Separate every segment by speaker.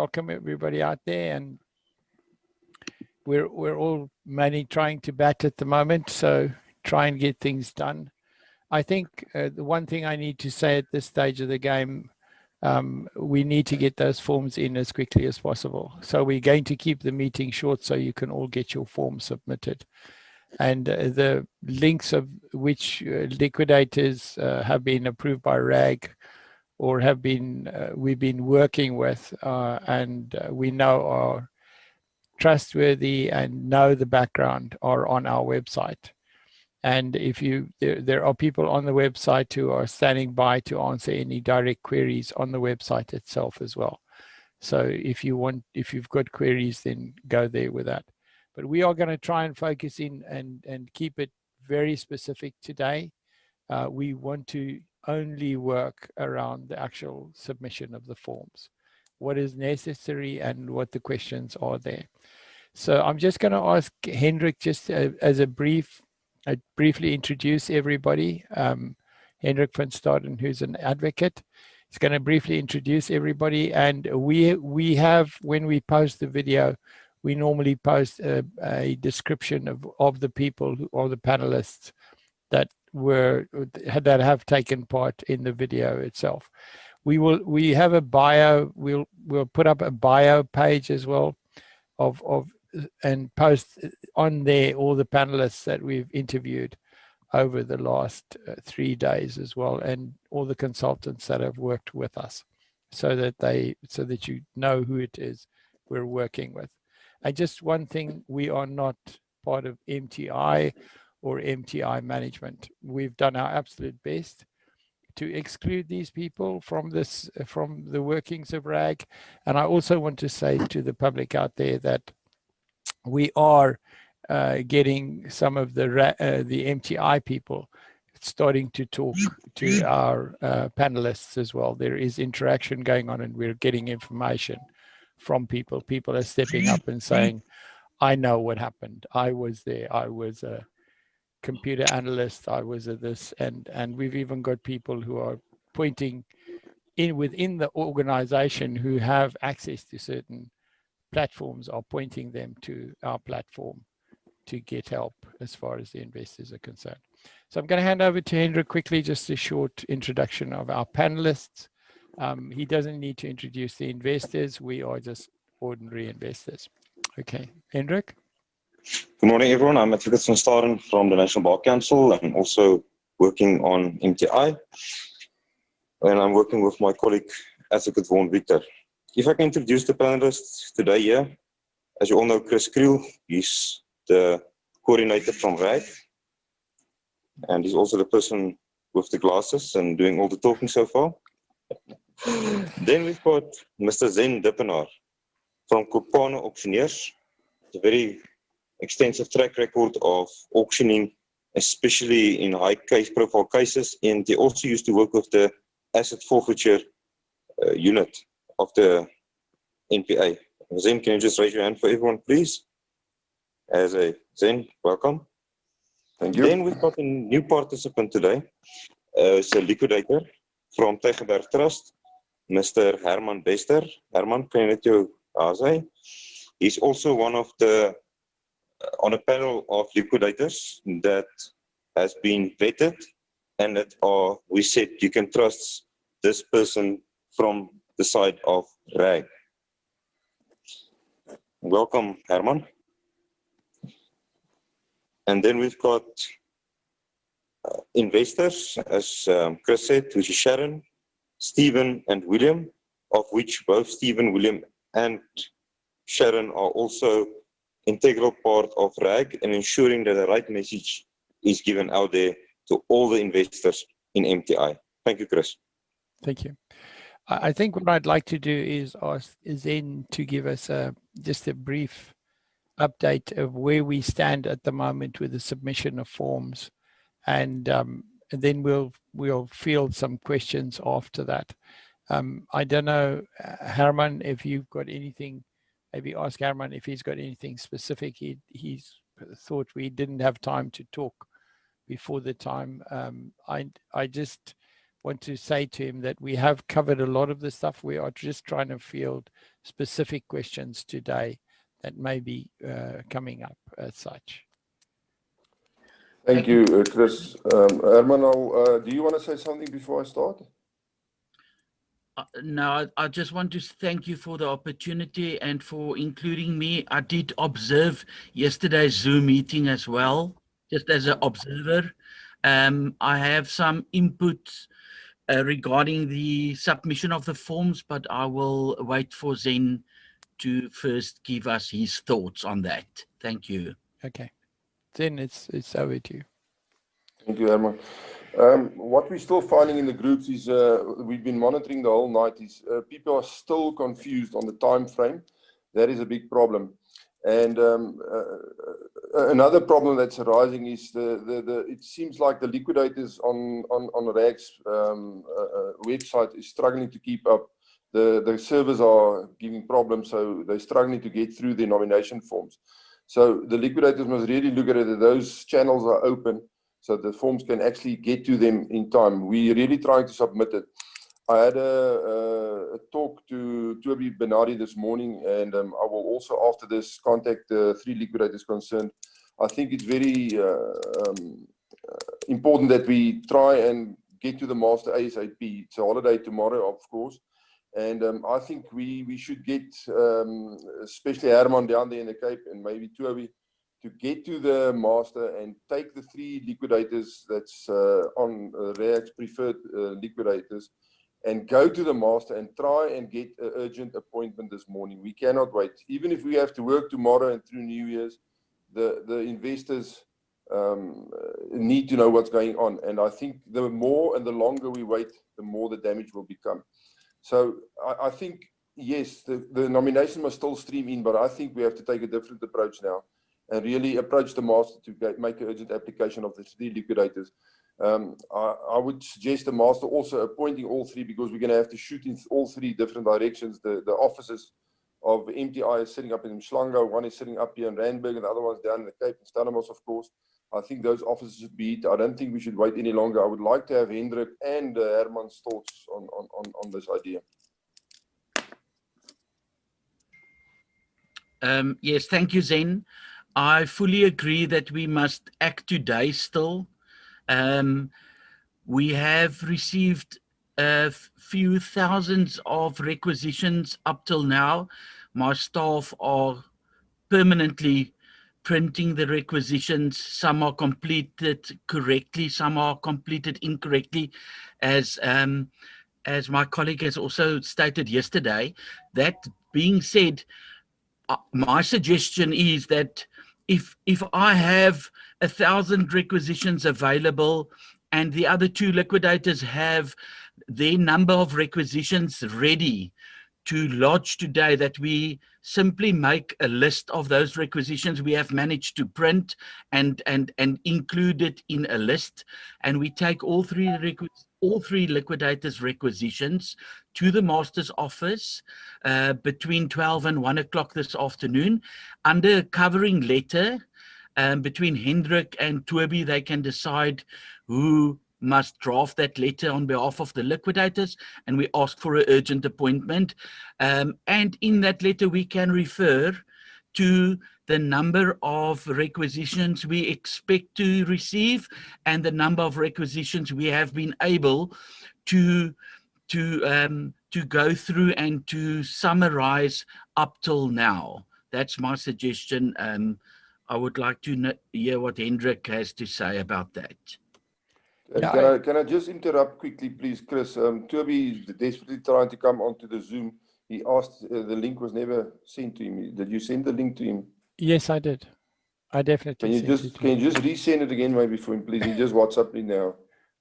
Speaker 1: welcome everybody out there, and we're all mainly trying to bat at the moment, so try and get things done. I think the one thing I need to say at this stage of the game, we need to get those forms in as quickly as possible. So we're going to keep the meeting short so you can all get your forms submitted. And the links of which liquidators have been approved by RAG or have been we've been working with and we know are trustworthy and know the background are on our website. And if you there are people on the website who are standing by to answer any direct queries on the website itself as well. So if you've got queries, then go there with that. But we are going to try and focus in and keep it very specific today. We want to only work around the actual submission of the forms, what is necessary and what the questions are there. So I'm just going to ask Hendrik just as a briefly introduce everybody. Hendrik van Staden, who's an advocate, is going to briefly introduce everybody. And we have, when we post the video, we normally post a description of the people or the panelists that have taken part in the video itself. We have a bio. We'll put up a bio page as well and post on there all the panelists that we've interviewed over the last 3 days as well, and all the consultants that have worked with us, so that you know who it is we're working with. And just one thing, we are not part of MTI or MTI management. We've done our absolute best to exclude these people from the workings of RAG. And I also want to say to the public out there that we are getting some of the MTI people starting to talk to our panelists as well. There is interaction going on, and we're getting information from people. People are stepping up and saying, I know what happened. I was there. I was a computer analyst. I was a this. And we've even got people who are pointing within the organization who have access to certain platforms, are pointing them to our platform to get help as far as the investors are concerned. So I'm going to hand over to Hendrik quickly, just a short introduction of our panelists. He doesn't need to introduce the investors. We are just ordinary investors. Okay, Hendrik.
Speaker 2: Good morning, everyone. I'm Advocate van Staden from the National Bar Council. I'm also working on MTI, and I'm working with my colleague, Advocate Vaughan Victor. If I can introduce the panelists today here, as you all know, Chris Creel, he's the coordinator from RAG, and he's also the person with the glasses and doing all the talking so far. Then we've got Mr. Zen Dippenaar from Kopane Auctioneers, a very extensive track record of auctioning, especially in high profile cases, and he also used to work with the asset forfeiture unit of the NPA. Zen, can you just raise your hand for everyone, please? Zen, welcome.
Speaker 3: Thank you.
Speaker 2: Then we've got a new participant today. It's a liquidator from Tygerberg Trust, Mr. Herman Bester. Herman, can you let you say? He's also one of the, on a panel of liquidators that has been vetted, and that we said you can trust this person from the side of RAG. Welcome, Herman. And then we've got investors, as Chris said, which is Sharon, Stephen, and William, of which both Stephen, William, and Sharon are also integral part of RAG and ensuring that the right message is given out there to all the investors in MTI. Thank you, Chris.
Speaker 1: Thank you. I think what I'd like to do is ask Zen to give us just a brief update of where we stand at the moment with the submission of forms, and then we'll field some questions after that. I don't know, Herman, if you've got anything. Maybe ask Herman if he's got anything specific. He's thought we didn't have time to talk before the time. I just want to say to him that we have covered a lot of the stuff. We are just trying to field specific questions today that may be coming up as such.
Speaker 3: Thank you, Chris. Herman, do you want to say something before I start?
Speaker 4: No, I just want to thank you for the opportunity and for including me. I did observe yesterday's Zoom meeting as well, just as an observer. I have some input regarding the submission of the forms, but I will wait for Zen to first give us his thoughts on that. Thank you.
Speaker 1: Okay, Zen, it's over to you.
Speaker 3: Thank you, Herman. What we're still finding in the groups is we've been monitoring the whole night is people are still confused on the time frame. That is a big problem. And another problem that's arising is it seems like the liquidators on RAG's website is struggling to keep up. The servers are giving problems, so they're struggling to get through the nomination forms. So the liquidators must really look at it that those channels are open, so the forms can actually get to them in time. We're really trying to submit it. I had a talk to Toby Benardi this morning, and I will also, after this, contact the 3 liquidators concerned. I think it's very important that we try and get to the master ASAP. It's a holiday tomorrow, of course. And I think we should get, especially Herman down there in the Cape, and maybe Toby, to get to the master and take the 3 liquidators that's on RAG's preferred liquidators and go to the master and try and get an urgent appointment this morning. We cannot wait. Even if we have to work tomorrow and through New Year's, the investors need to know what's going on. And I think the more and the longer we wait, the more the damage will become. So I think, yes, the nomination must still stream in, but I think we have to take a different approach now and really approach the master to make an urgent application of the 3 liquidators. I would suggest the master also appointing all 3, because we're going to have to shoot in all 3 different directions. The offices of MTI is sitting up in Mshlanga, one is sitting up here in Randburg, and the other one's down in the Cape in Stellenbosch, of course. I think those offices should be it. I don't think we should wait any longer. I would like to have Hendrik and Herman's thoughts on this idea.
Speaker 4: Yes, thank you, Zen. I fully agree that we must act today still. We have received a few thousands of requisitions up till now. My staff are permanently printing the requisitions. Some are completed correctly, some are completed incorrectly, as my colleague has also stated yesterday. That being said, my suggestion is that if I have 1,000 requisitions available and the other 2 liquidators have their number of requisitions ready to lodge today, that we simply make a list of those requisitions we have managed to print and include it in a list, and we take all three liquidators' requisitions to the master's office between 12 and 1 o'clock this afternoon under a covering letter. Between Hendrik and Toby, they can decide who must draft that letter on behalf of the liquidators, and we ask for an urgent appointment. And in that letter, we can refer to the number of requisitions we expect to receive and the number of requisitions we have been able to go through and to summarize up till now. That's my suggestion. I would like to hear what Hendrik has to say about that.
Speaker 3: Can I just interrupt quickly, please, Chris? Toby is desperately trying to come onto the Zoom. He asked, the link was never sent to him. Did you send the link to him?
Speaker 1: Yes, I did. I definitely
Speaker 3: Can you just resend it again maybe for him, please? He just WhatsApp me now.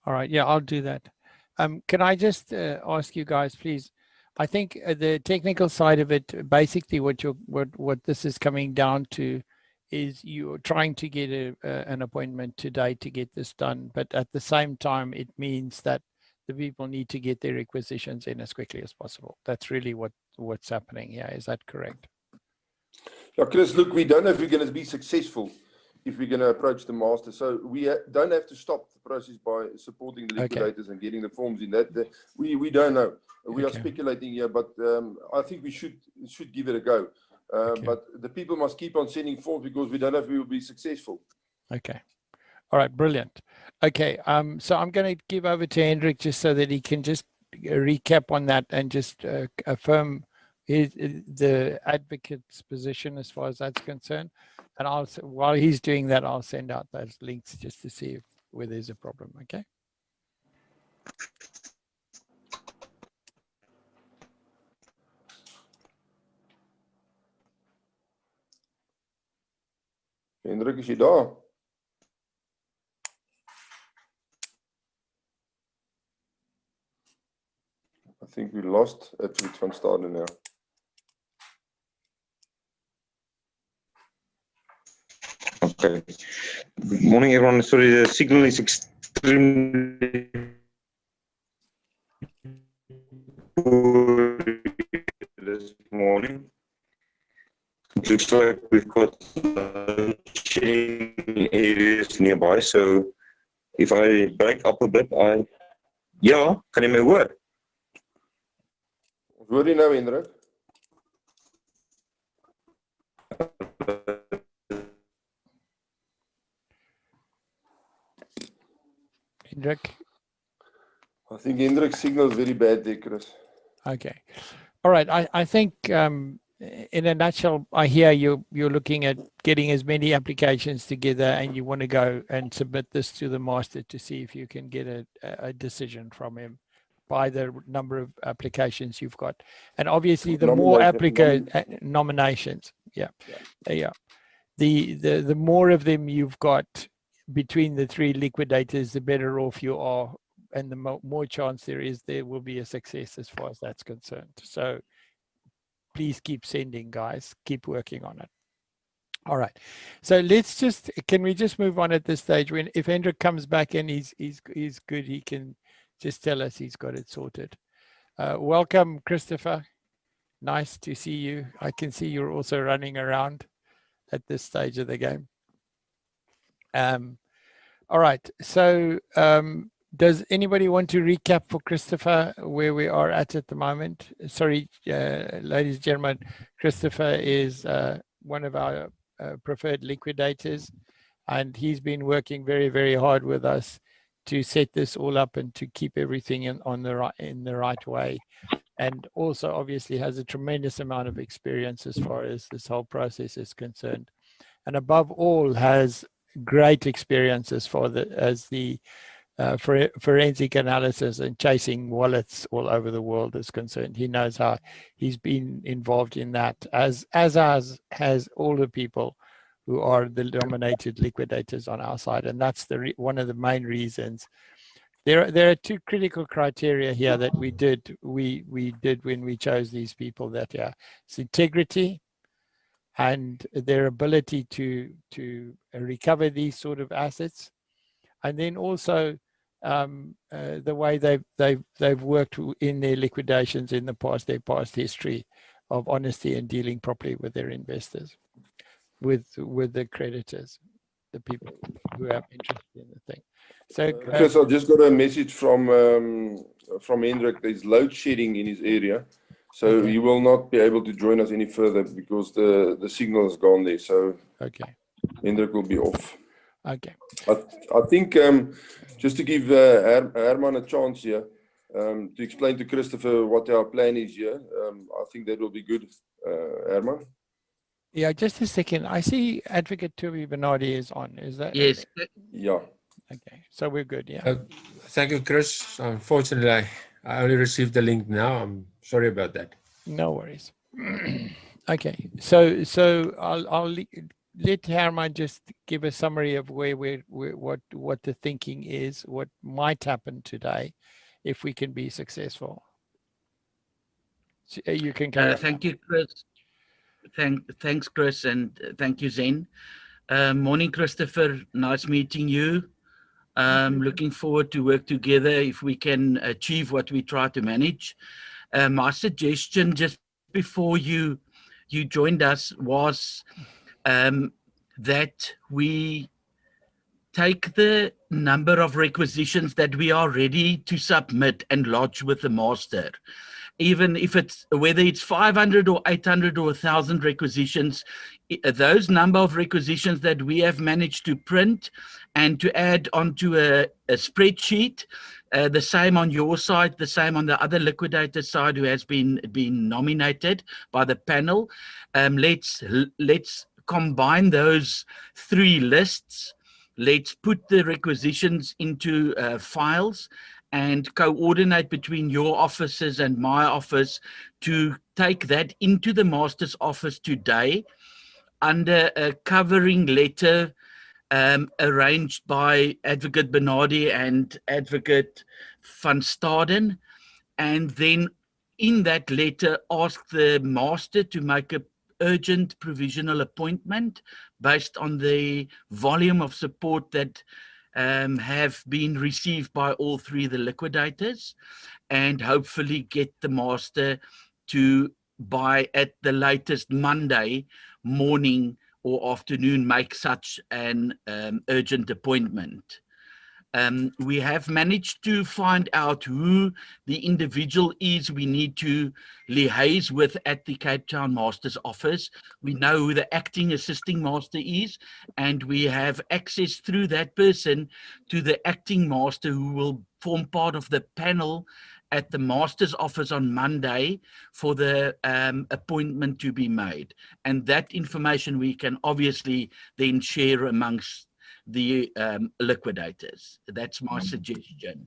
Speaker 1: All right, yeah, I'll do that. Can I just ask you guys, please? I think the technical side of it, basically what this is coming down to is you're trying to get an appointment today to get this done, but at the same time, it means that the people need to get their requisitions in as quickly as possible. That's really what's happening here. Is that correct?
Speaker 3: Yeah, Chris, look, we don't know if we're going to be successful. if we're going to approach the master. So we don't have to stop the process by supporting the liquidators and getting the forms in. That we don't know. We are speculating here, but I think we should give it a go. But the people must keep on sending forms, because we don't know if we will be successful.
Speaker 1: Okay. All right, brilliant. Okay, so I'm going to give over to Hendrik just so that he can just recap on that and just affirm the advocate's position as far as that's concerned. And while he's doing that, I'll send out those links just to see where there's a problem. Okay.
Speaker 3: Hendrik, is jy daar? I think we lost Advocate van Staden now.
Speaker 2: Okay. Good morning, everyone. Sorry, the signal is extremely poor this morning. It looks like we've got sharing areas nearby, so if I break up a bit, ja, kan jy my hoor?
Speaker 3: Hoor jy nou, Hendrik?
Speaker 1: Hendrik?
Speaker 3: I think Hendrik's signal is very bad there, Chris.
Speaker 1: Okay. All right. I think in a nutshell, I hear you're looking at getting as many applications together, and you want to go and submit this to the master to see if you can get a decision from him by the number of applications you've got. And obviously the more nominations, the more of them you've got between the three liquidators, the better off you are, and the more chance there will be a success as far as that's concerned. So please keep sending, guys. Keep working on it. All right. So can we just move on at this stage? If Hendrik comes back and he's good, he can just tell us he's got it sorted. Welcome, Christopher. Nice to see you. I can see you're also running around at this stage of the game. All right. So does anybody want to recap for Christopher where we are at the moment? Sorry, ladies and gentlemen, Christopher is one of our preferred liquidators, and he's been working very, very hard with us to set this all up and to keep everything in the right way, and also obviously has a tremendous amount of experience as far as this whole process is concerned, and above all has great experience as far as the forensic analysis and chasing wallets all over the world is concerned. He knows how. He's been involved in that, as has all the people who are the nominated liquidators on our side, and that's one of the main reasons. There are two critical criteria here that we did when we chose these people. That it's integrity and their ability to recover these sort of assets, and then also the way they've worked in their liquidations in the past, their past history of honesty and dealing properly with their investors, with the creditors, the people who have interest in the thing. So
Speaker 3: Chris, I just got a message from Hendrik. There's load shedding in his area, so he will not be able to join us any further because the signal is gone there. So Hendrik will be off.
Speaker 1: Okay.
Speaker 3: I think just to give Herman a chance here to explain to Christopher what our plan is here, I think that will be good, Herman.
Speaker 1: Yeah, just a second. I see Advocate Toby Bernardi is on. Is that?
Speaker 4: Yes.
Speaker 3: Yeah.
Speaker 1: Okay, so we're good. Yeah.
Speaker 5: Thank you, Chris. Unfortunately, I only received the link now. I'm sorry about that.
Speaker 1: No worries. Okay, so I'll let Herman just give a summary of what the thinking is, what might happen today, if we can be successful. So you can carry on.
Speaker 4: Thank you, Chris. Thanks, Chris, and thank you, Zen. Morning, Christopher. Nice meeting you. Looking forward to work together if we can achieve what we try to manage. My suggestion just before you joined us was that we take the number of requisitions that we are ready to submit and lodge with the master. Even if it's, whether it's 500 or 800 or 1,000 requisitions, those number of requisitions that we have managed to print and to add onto a spreadsheet, the same on your side, the same on the other liquidator side who has been nominated by the panel. Let's combine those three lists. Let's put the requisitions into files and coordinate between your offices and my office to take that into the master's office today under a covering letter arranged by Advocate Bernardi and Advocate van Staden. And then in that letter, ask the master to make a urgent provisional appointment based on the volume of support that have been received by all three of the liquidators, and hopefully get the master to, by at the latest Monday morning or afternoon, make such an urgent appointment. We have managed to find out who the individual is we need to liaise with at the Cape Town Master's office. We know who the acting assisting master is, and we have access through that person to the acting master who will form part of the panel at the master's office on Monday for the appointment to be made. And that information we can obviously then share amongst the liquidators. That's my suggestion.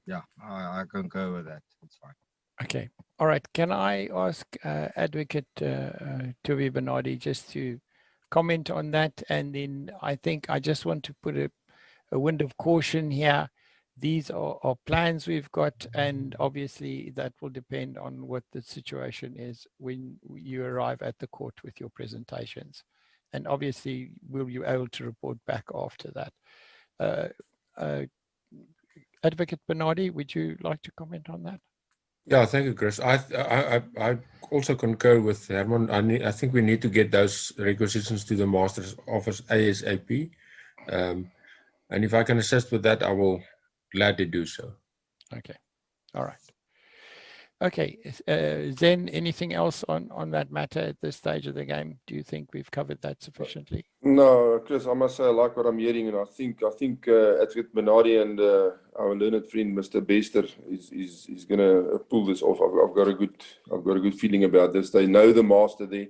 Speaker 6: Yeah, I concur with that. It's fine.
Speaker 1: Okay. All right. Can I ask Advocate Toby Bernardi just to comment on that? And then I think I just want to put a wind of caution here. These are plans we've got, and obviously that will depend on what the situation is when you arrive at the court with your presentations. And obviously, we'll be able to report back after that. Advocate Bernardi, would you like to comment on that?
Speaker 5: Yeah, thank you, Chris. I also concur with Herman. I think we need to get those requisitions to the master's office ASAP. And if I can assist with that, I will gladly do so.
Speaker 1: Okay. All right. Okay. Zen, anything else on that matter at this stage of the game? Do you think we've covered that sufficiently?
Speaker 3: No, Chris, I must say I like what I'm hearing, and I think Advocate Bernardi and our learned friend Mr. Bester is going to pull this off. I've got a good feeling about this. They know the master there.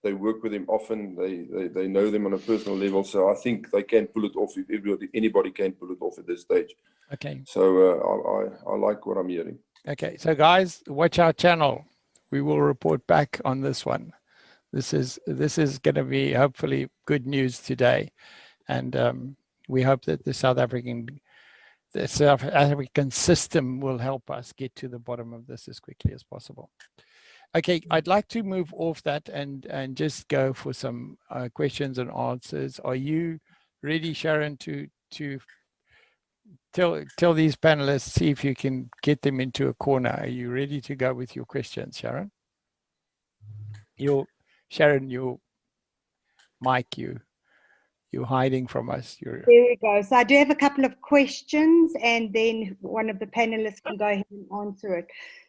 Speaker 3: They work with him often. They know them on a personal level, so I think they can pull it off. If anybody can pull it off at this stage.
Speaker 1: Okay.
Speaker 3: So I like what I'm hearing.
Speaker 1: Okay, so guys, watch our channel. We will report back on this one. This is going to be hopefully good news today, and we hope that the South African system will help us get to the bottom of this as quickly as possible. Okay, I'd like to move off that and just go for some questions and answers. Are you ready, Sharon, to tell these panelists, see if you can get them into a corner? Are you ready to go with your questions, Sharon? Sharon, your mic, you're hiding from us.
Speaker 7: There we go. So I do have a couple of questions, and then one of the panelists can go ahead and answer it.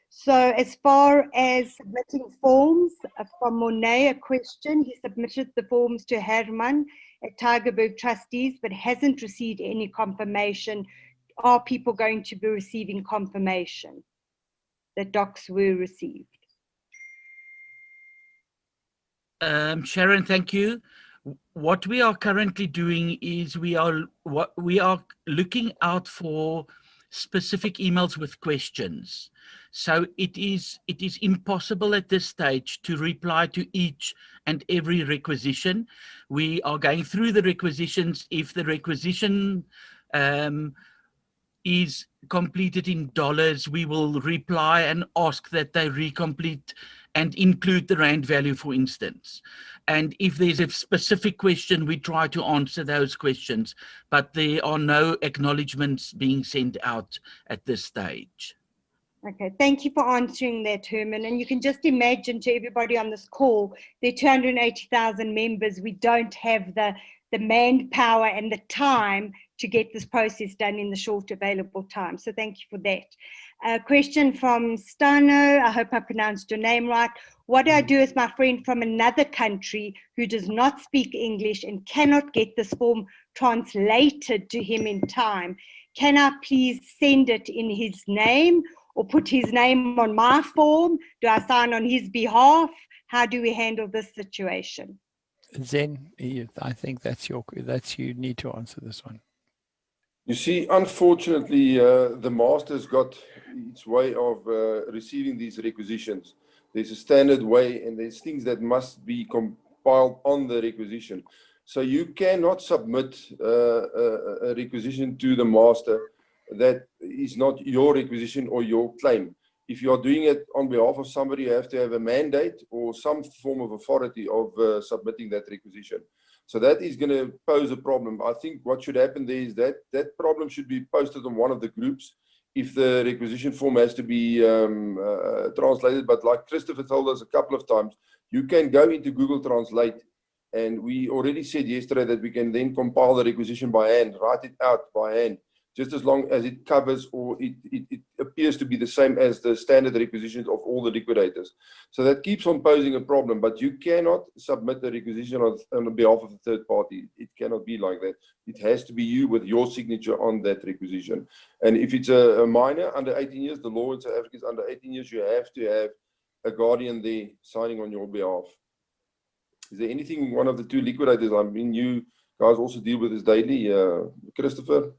Speaker 7: So as far as submitting forms, from Monet, a question. He submitted the forms to Herman at Tygerberg Trustees, but hasn't received any confirmation. Are people going to be receiving confirmation that docs were received?
Speaker 4: Sharon, thank you. What we are currently doing is we are looking out for specific emails with questions. So it is impossible at this stage to reply to each and every requisition. We are going through the requisitions. If the requisition is completed in dollars, we will reply and ask that they recomplete and include the rand value, for instance. And if there's a specific question, we try to answer those questions, but there are no acknowledgements being sent out at this stage.
Speaker 7: Okay, thank you for answering that, Herman. And you can just imagine, to everybody on this call, there are 280,000 members. We don't have the manpower and the time to get this process done in the short available time. So thank you for that. A question from Stano. I hope I pronounced your name right. What do I do as my friend from another country who does not speak English and cannot get this form translated to him in time? Can I please send it in his name, or put his name on my form? Do I sign on his behalf? How do we handle this situation?
Speaker 1: Zen, I think that's you need to answer this one.
Speaker 3: You see, unfortunately, the master's got its way of receiving these requisitions. There's a standard way, and there's things that must be compiled on the requisition. So you cannot submit a requisition to the master that is not your requisition or your claim. If you are doing it on behalf of somebody, you have to have a mandate or some form of authority of submitting that requisition. So that is going to pose a problem. I think what should happen there is that that problem should be posted on one of the groups if the requisition form has to be translated. But like Christopher told us a couple of times, you can go into Google Translate, and we already said yesterday that we can then compile the requisition by hand, write it out by hand, just as long as it covers or it appears to be the same as the standard requisitions of all the liquidators. So that keeps on posing a problem, but you cannot submit the requisition on behalf of the third party. It cannot be like that. It has to be you with your signature on that requisition. And if it's a minor under 18 years, the law in South Africa is under 18 years, you have to have a guardian there signing on your behalf. Is there anything one of the two liquidators, I mean, you guys also deal with this daily, Christopher?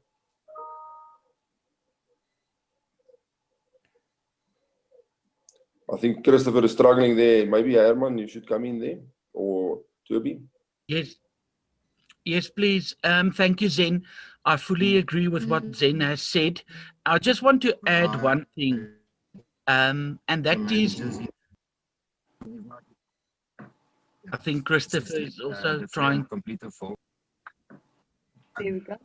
Speaker 3: I think Christopher is struggling there. Maybe Herman, you should come in there, or Toby.
Speaker 4: Yes. Yes, please. Thank you, Zen. I fully agree with what Zen has said. I just want to add one thing, and that is, I think Christopher is also trying to
Speaker 6: complete the form.
Speaker 7: There we go.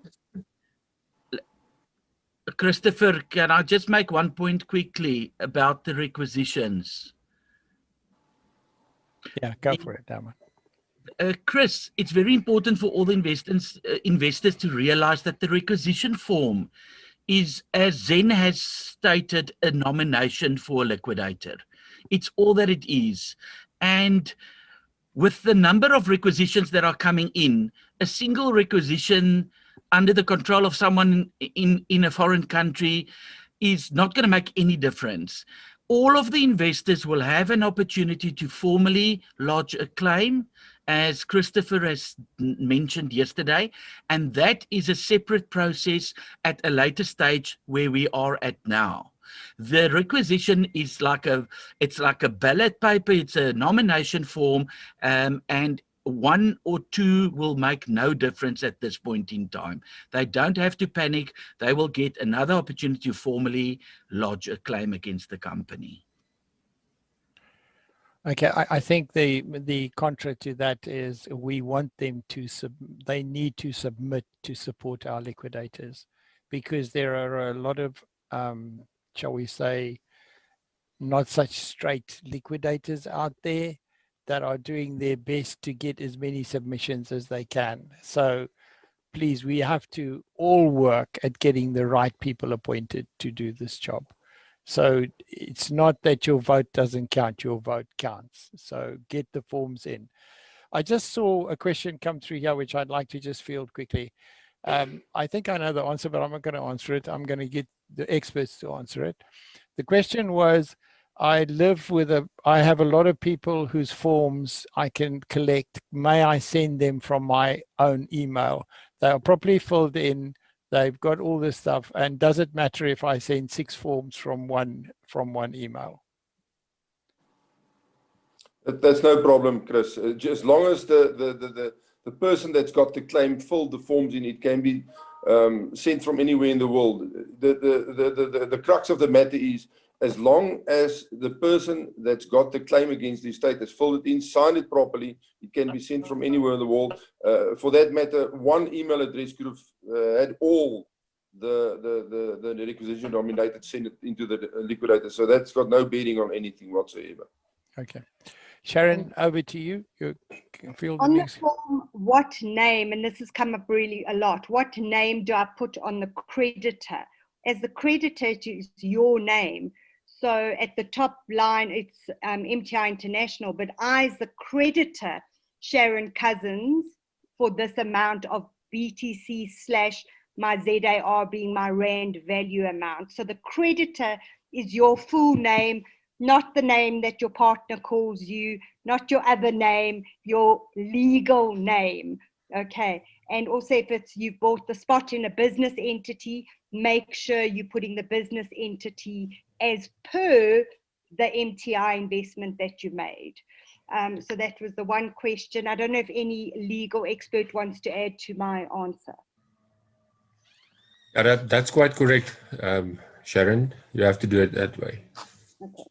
Speaker 4: Christopher, can I just make one point quickly about the requisitions?
Speaker 1: Yeah, go for it, Damon.
Speaker 4: Chris, it's very important for all the investors to realize that the requisition form is, as Zen has stated, a nomination for a liquidator. It's all that it is. And with the number of requisitions that are coming in, a single requisition under the control of someone in a foreign country is not going to make any difference. All of the investors will have an opportunity to formally lodge a claim, as Christopher has mentioned yesterday, and that is a separate process at a later stage where we are at now. The requisition is like a ballot paper, it's a nomination form, and one or two will make no difference at this point in time. They don't have to panic. They will get another opportunity to formally lodge a claim against the company.
Speaker 1: Okay, I think the contra to that is we want them to they need to submit to support our liquidators, because there are a lot of shall we say, not such straight liquidators out there that are doing their best to get as many submissions as they can. So please, we have to all work at getting the right people appointed to do this job. So it's not that your vote doesn't count, your vote counts. So get the forms in. I just saw a question come through here, which I'd like to just field quickly. I think I know the answer, but I'm not going to answer it. I'm going to get the experts to answer it. The question was, I have a lot of people whose forms I can collect. May I send them from my own email? They are properly filled in. They've got all this stuff. And does it matter if I send 6 forms from one email?
Speaker 3: That's no problem, Chris. Just as long as the person that's got the claim filled the forms in, it can be sent from anywhere in the world. The crux of the matter is, as long as the person that's got the claim against the estate has filled it in, signed it properly, it can be sent from anywhere in the world. For that matter, one email address could have had all the requisition nominated, send it into the liquidator. So that's got no bearing on anything whatsoever.
Speaker 1: Okay. Sharon, over to you. You can feel the
Speaker 7: On the
Speaker 1: mix.
Speaker 7: form, what name, and this has come up really a lot, what name do I put on the creditor? As the creditor, it is your name. So at the top line, it's MTI International, but I, as the creditor, Sharon Cousins, for this amount of BTC / my ZAR being my Rand value amount. So the creditor is your full name, not the name that your partner calls you, not your other name, your legal name. Okay. And also if it's you bought the spot in a business entity, make sure you're putting the business entity as per the MTI investment that you made. So that was the one question. I don't know if any legal expert wants to add to my answer.
Speaker 5: Yeah, that's quite correct, Sharon. You have to do it that way.
Speaker 7: Okay.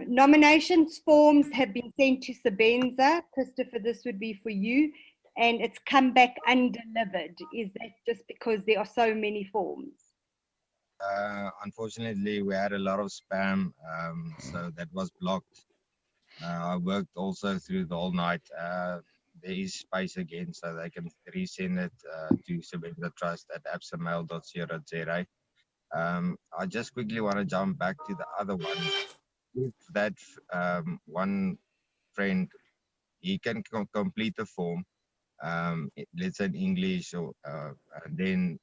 Speaker 7: Nominations forms have been sent to Sabenza. Christopher, this would be for you. And it's come back undelivered. Is that just because there are so many forms?
Speaker 6: Unfortunately, we had a lot of spam, so that was blocked. I worked also through the whole night. There is space again, so they can resend it to sabenzatrust@absamail.co.za. I just quickly want to jump back to the other one. If that one friend, he can complete the form, let's say in English, or and then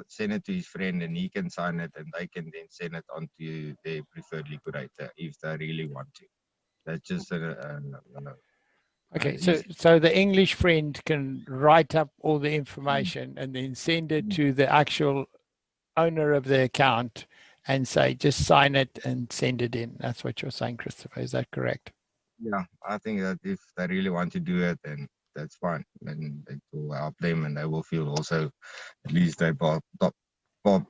Speaker 6: send it to his friend, and he can sign it, and they can then send it on to their preferred liquidator if they really want to. That's just
Speaker 1: Okay, so the English friend can write up all the information and then send it to the actual owner of the account and say, just sign it and send it in. That's what you're saying, Christopher. Is that correct?
Speaker 6: Yeah, I think that if they really want to do it, then that's fine. Then it will help them, and they will feel also at least they were part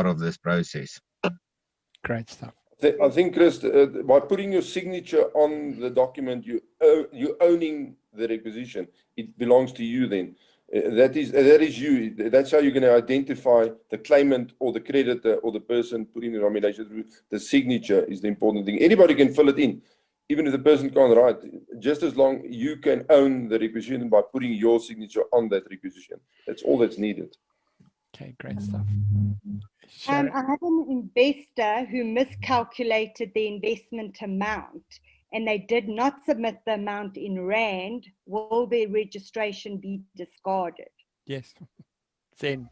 Speaker 6: of this process.
Speaker 1: Great stuff.
Speaker 3: I think, Chris, by putting your signature on the document, you're owning the requisition. It belongs to you then. That is you. That's how you're going to identify the claimant or the creditor or the person putting the nomination through. The signature is the important thing. Anybody can fill it in, even if the person can't write. Just as long you can own the requisition by putting your signature on that requisition. That's all that's needed.
Speaker 1: Okay, great stuff.
Speaker 7: I have an investor who miscalculated the investment amount and they did not submit the amount in Rand. Will their registration be discarded?
Speaker 1: Yes. Then.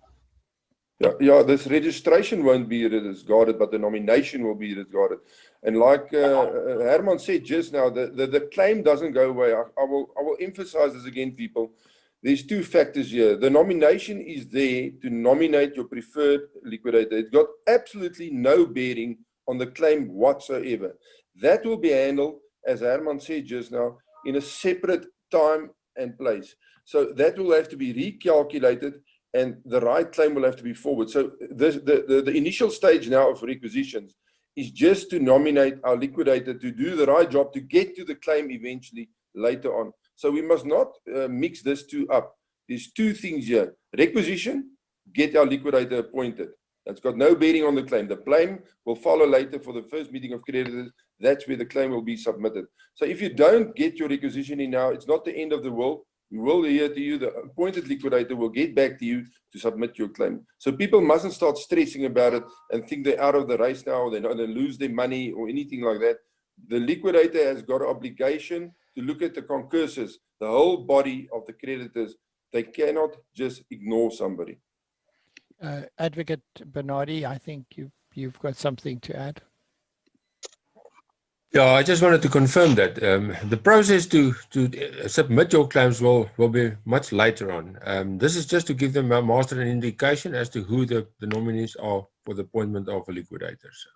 Speaker 3: Yeah, this registration won't be discarded, but the nomination will be discarded. And like Herman said just now, the claim doesn't go away. I will emphasize this again, people. There's two factors here. The nomination is there to nominate your preferred liquidator. It's got absolutely no bearing on the claim whatsoever. That will be handled, as Herman said just now, in a separate time and place. So that will have to be recalculated, and the right claim will have to be forward. So the initial stage now of requisitions is just to nominate our liquidator to do the right job to get to the claim eventually later on. So we must not mix this two up. There's two things here. Requisition, get our liquidator appointed. That's got no bearing on the claim. The claim will follow later for the first meeting of creditors. That's where the claim will be submitted. So if you don't get your requisition in now, it's not the end of the world. We will adhere to you. The appointed liquidator will get back to you to submit your claim. So people mustn't start stressing about it and think they're out of the race now, or they're not going to lose their money or anything like that. The liquidator has got an obligation to look at the concursors, the whole body of the creditors. They cannot just ignore somebody.
Speaker 1: Advocate Bernardi, I think you've got something to add.
Speaker 5: Yeah, I just wanted to confirm that the process to submit your claims will be much later on. This is just to give the master an indication as to who the nominees are for the appointment of a liquidator. So.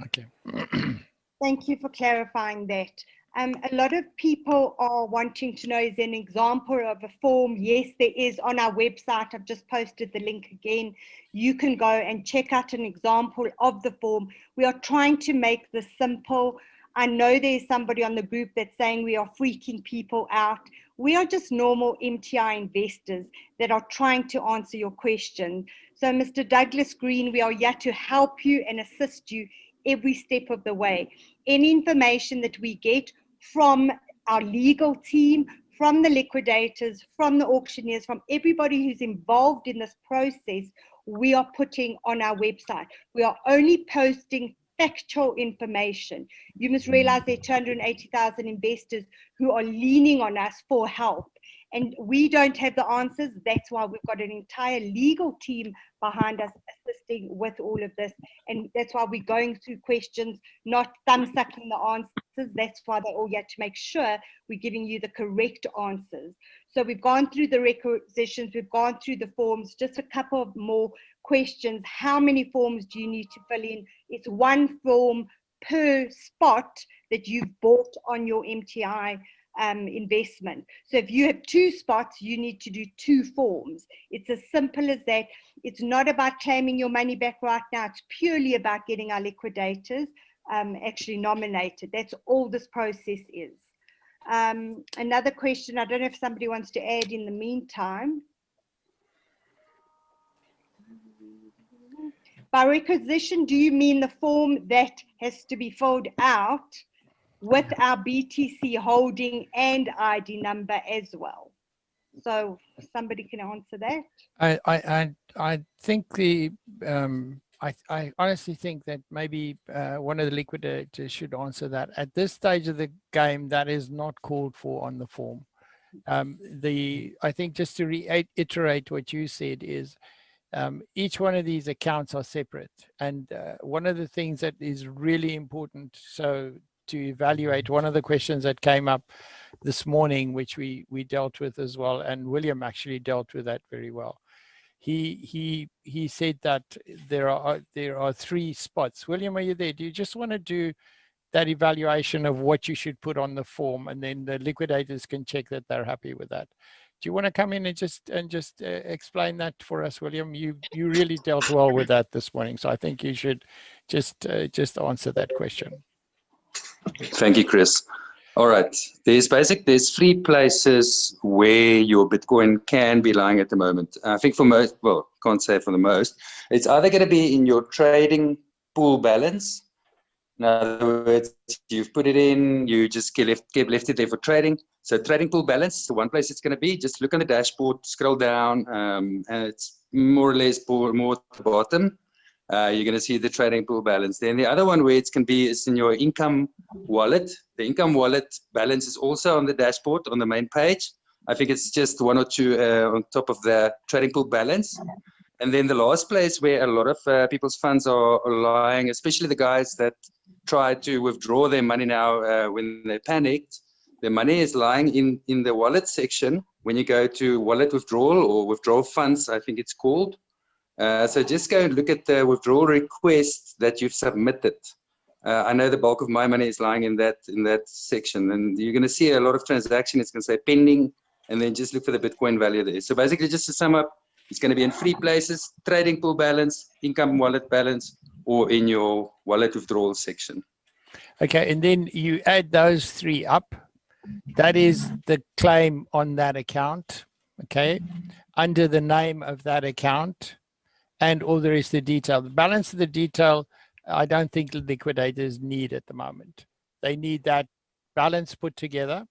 Speaker 1: Okay.
Speaker 7: Thank you for clarifying that. A lot of people are wanting to know, is there an example of a form? Yes, there is on our website. I've just posted the link again. You can go and check out an example of the form. We are trying to make this simple. I know there's somebody on the group that's saying we are freaking people out. We are just normal MTI investors that are trying to answer your question. So Mr. Douglas Green, we are here to help you and assist you every step of the way. Any information that we get from our legal team, from the liquidators, from the auctioneers, from everybody who's involved in this process, we are putting on our website. We are only posting factual information. You must realize there are 280,000 investors who are leaning on us for help. And we don't have the answers. That's why we've got an entire legal team behind us assisting with all of this. And that's why we're going through questions, not thumb-sucking the answers. That's why they're all here to make sure we're giving you the correct answers. So we've gone through the requisitions, we've gone through the forms, just a couple of more questions. How many forms do you need to fill in? It's one form per spot that you've bought on your MTI investment. So if you have 2 spots, you need to do 2 forms. It's as simple as that. It's not about claiming your money back right now. It's purely about getting our liquidators actually nominated. That's all this process is. Another question, I don't know if somebody wants to add in the meantime. By requisition, do you mean the form that has to be filled out with our BTC holding and ID number as well? So somebody can answer that.
Speaker 1: I think I honestly think that maybe one of the liquidators should answer that. At this stage of the game, that is not called for on the form. I think just to reiterate what you said is each one of these accounts are separate. And one of the things that is really important, so to evaluate, one of the questions that came up this morning, which we dealt with as well, and William actually dealt with that very well. He said that there are 3 spots. William, are you there? Do you just want to do that evaluation of what you should put on the form, and then the liquidators can check that they're happy with that? Do you want to come in and just explain that for us, William? You really dealt well with that this morning, so I think you should just answer that question.
Speaker 8: Thank you, Chris. All right, there's 3 places where your Bitcoin can be lying at the moment. I think for most, well, can't say for the most, it's either going to be in your trading pool balance. In other words, you've put it in, you just left it there for trading. So trading pool balance is the one place it's going to be. Just look on the dashboard, scroll down, and it's more or less more at the bottom. You're going to see the trading pool balance. Then the other one where it's can be is in your income wallet. The income wallet balance is also on the dashboard on the main page. I think it's just 1 or 2 on top of the trading pool balance. And then the last place where a lot of people's funds are lying, especially the guys that try to withdraw their money now when they panicked, the money is lying in the wallet section. When you go to wallet withdrawal or withdrawal funds, I think it's called. So just go and look at the withdrawal request that you've submitted. I know the bulk of my money is lying in that section, and you're going to see a lot of transaction. It's going to say pending, and then just look for the Bitcoin value there. So basically, just to sum up, it's going to be in 3 places: trading pool balance, income wallet balance, or in your wallet withdrawal section.
Speaker 1: Okay, and then you add those 3 up. That is the claim on that account, okay, under the name of that account, and all there is the detail. The balance of the detail, I don't think the liquidators need at the moment. They need that balance put together.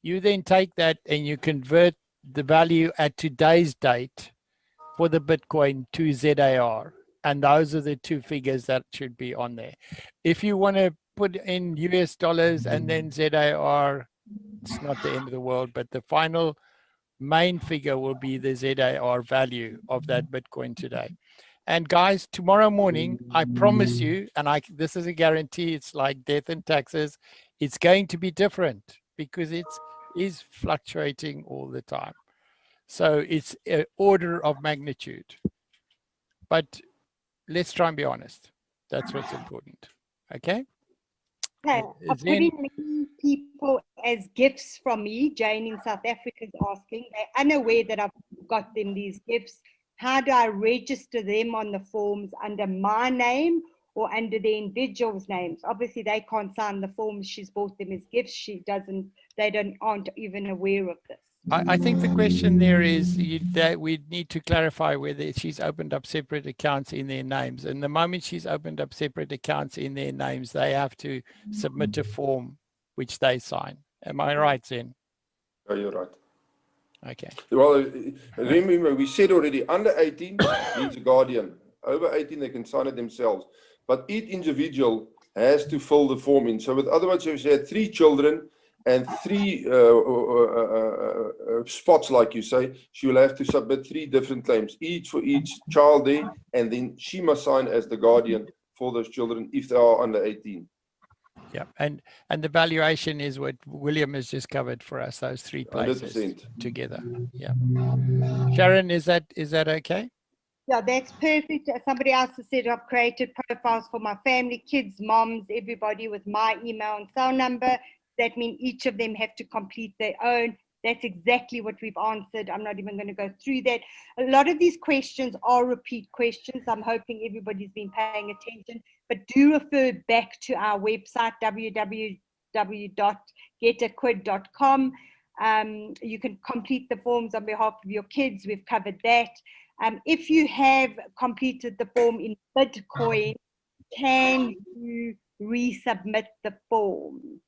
Speaker 1: You then take that and you convert the value at today's date for the Bitcoin to ZAR. And those are the 2 figures that should be on there. If you want to put in US dollars and then ZAR, it's not the end of the world, but the final main figure will be the ZAR value of that Bitcoin today. And guys, tomorrow morning, I promise you, and this is a guarantee, it's like death and taxes, it's going to be different because it is fluctuating all the time. So it's an order of magnitude. But let's try and be honest. That's what's important. Okay?
Speaker 7: Okay, I'm putting many people as gifts from me. Jane in South Africa is asking. They're unaware that I've got them these gifts. How do I register them on the forms under my name or under the individual's names. Obviously, they can't sign the forms. She's bought them as gifts. They aren't even aware of this.
Speaker 1: I think the question there is that we need to clarify whether she's opened up separate accounts in their names. And the moment she's opened up separate accounts in their names, they have to submit a form which they sign. Am I right, Zen?
Speaker 3: Oh, you're right.
Speaker 1: Okay.
Speaker 3: Well, remember, we said already, under 18 needs a guardian. Over 18, they can sign it themselves. But each individual has to fill the form in. So with other words, if you had 3 children and 3 spots, like you say, she will have to submit 3 different claims, each for each child there, and then she must sign as the guardian for those children if they are under 18.
Speaker 1: Yeah, and the valuation is what William has just covered for us, those 3 places
Speaker 3: 100%.
Speaker 1: together. Yeah. Sharon, is that okay?
Speaker 7: Yeah, that's perfect. Somebody else has said I've created profiles for my family, kids, moms, everybody with my email and phone number. That means each of them have to complete their own. That's exactly what we've answered. I'm not even going to go through that. A lot of these questions are repeat questions. I'm hoping everybody's been paying attention, but do refer back to our website, www.getaquid.com. You can complete the forms on behalf of your kids. We've covered that. If you have completed the form in Bitcoin, can you resubmit the form?